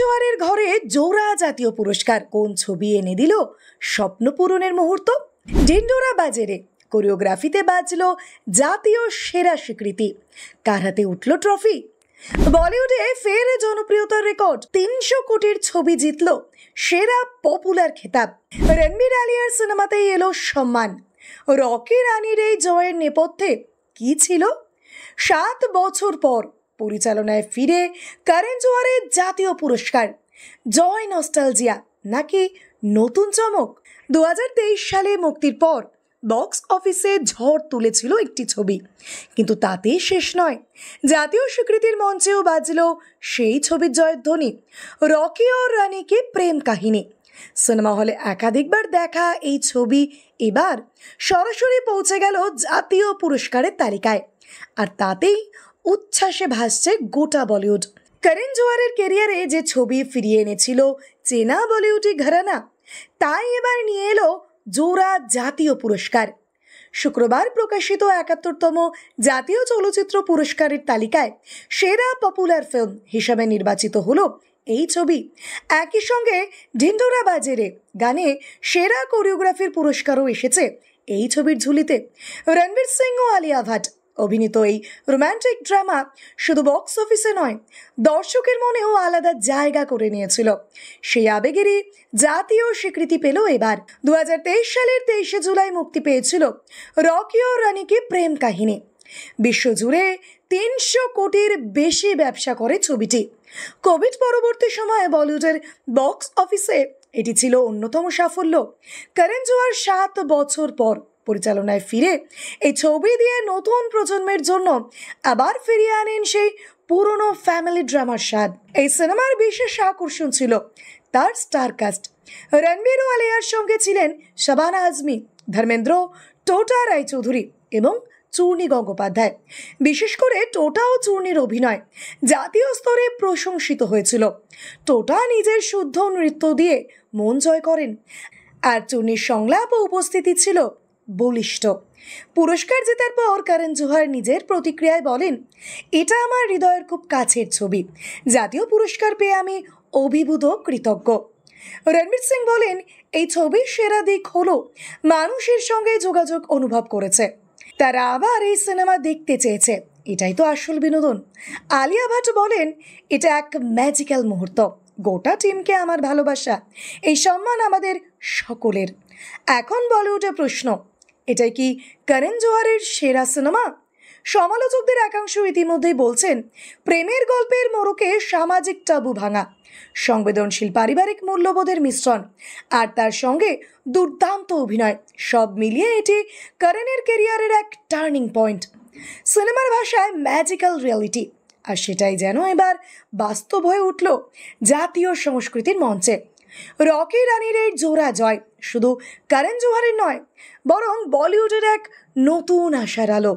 জোহারের ঘরে জোড়া জাতীয় পুরস্কার কোন ছবি এনে দিল স্বপ্ন পূরণের মুহূর্ত? ঢিন্ডোরা বাজে কোরিওগ্রাফিতে বাজলো জাতীয় সেরা স্বীকৃতি, কার হাতে উঠল ট্রফি? বলিউডে ফের জনপ্রিয়তার রেকর্ড, 300 কোটির ছবি জিতল সেরা পপুলার খেতাব। রণবীর আলিয়ার সিনেমাতেই এলো সম্মান। রকি রানির এই জয়ের নেপথ্যে কি ছিল? 7 বছর পর পরিচালনায় ফিরে করণ জোহারের জাতীয় পুরস্কার, জয় নস্টালজিয়া নাকি নতুন চমক? 2023 সালে মুক্তির পর বক্স অফিসে ঝড় তুলেছিল একটি ছবি, কিন্তু তাতেই শেষ নয়। জাতীয় স্বীকৃতির মঞ্চেও বাজল সেই ছবির জয়ধ্বনি, রকি ও রানি কি প্রেম কাহিনী। সিনেমা হলে একাধিকবার দেখা এই ছবি এবার সরাসরি পৌঁছে গেল জাতীয় পুরস্কারের তালিকায়, আর তাতেই উচ্ছ্বাসে ভাসছে গোটা বলিউড। করণ জোহারের ক্যারিয়ারে যে ছবি ফিরিয়ে এনেছিল চেনা বলিউডি ঘরানা, তাই এবার নিয়ে এলো জোড়া জাতীয় পুরস্কার। শুক্রবার প্রকাশিত 71তম জাতীয় চলচ্চিত্র পুরস্কারের তালিকায় সেরা পপুলার ফিল্ম হিসাবে নির্বাচিত হলো এই ছবি। একই সঙ্গে ঢিন্ডোরা বাজে গানে সেরা কোরিওগ্রাফির পুরস্কারও এসেছে এই ছবির ঝুলিতে। রণবীর সিং ও আলিয়া ভাট অভিনীত এই রোম্যান্টিক ড্রামা শুধু বক্স অফিসে নয়, দর্শকের মনেও আলাদা জায়গা করে নিয়েছিল। সেই আবেগেরই জাতীয় স্বীকৃতি পেল এবার। 2023 সালের 23শে জুলাই মুক্তি পেয়েছিল রকি ও রানি কি প্রেম কাহিনী। বিশ্বজুড়ে 300 কোটির বেশি ব্যবসা করে ছবিটি। কোভিড পরবর্তী সময়ে বলিউডের বক্স অফিসে এটি ছিল অন্যতম সাফল্য। করণ জোহার 7 বছর পর পরিচালনায় ফিরে এই ছবি দিয়ে নতুন প্রজন্মের জন্য আবার ফিরিয়ে আনেন সেই পুরনো ফ্যামিলি ড্রামার স্বাদ। এই সিনেমার বিশেষ আকর্ষণ ছিল তার স্টার কাস্ট। রণবীর ও আলিয়ার সঙ্গে ছিলেন শাবানা আজমি, ধর্মেন্দ্র, টোটা রায়চৌধুরী এবং চূর্ণী গঙ্গোপাধ্যায়। বিশেষ করে টোটা ও চূর্ণীর অভিনয় জাতীয় স্তরে প্রশংসিত হয়েছিল। টোটা নিজের শুদ্ধ নৃত্য দিয়ে মন জয় করেন, আর চূর্ণীর সংলাপ ও উপস্থিতি ছিল বলিষ্ঠ। পুরস্কার জেতার পর করণ জোহার নিজের প্রতিক্রিয়ায় বলেন, এটা আমার হৃদয়ের খুব কাছের ছবি, জাতীয় পুরস্কার পেয়ে আমি অভিভূত কৃতজ্ঞ। রণবীর সিং বলেন, এই ছবির সেরা দিক হলো মানুষের সঙ্গে যোগাযোগ অনুভব করেছে, তারা আবার এই সিনেমা দেখতে চেয়েছে, এটাই তো আসল বিনোদন। আলিয়া ভাট বলেন, এটা এক ম্যাজিক্যাল মুহূর্ত, গোটা টিমকে আমার ভালোবাসা, এই সম্মান আমাদের সকলের। এখন বলিউডে প্রশ্ন, এটাই কি করণ জোহারের সেরা সিনেমা? সমালোচকদের একাংশ ইতিমধ্যেই বলছেন, প্রেমের গল্পের মোড়কে সামাজিক টাবু ভাঙা, সংবেদনশীল পারিবারিক মূল্যবোধের মিশ্রণ, আর তার সঙ্গে দুর্দান্ত অভিনয়, সব মিলিয়ে এটি করণের ক্যারিয়ারের এক টার্নিং পয়েন্ট। সিনেমার ভাষায় ম্যাজিক্যাল রিয়ালিটি, আর সেটাই যেন এবার বাস্তব হয়ে উঠল জাতীয় সংস্কৃতির মঞ্চে। রকি রানির এই জোড়া জয় শুধু করণ জোহারের নয়, বরং বলিউডের এক নতুন আশার আলো।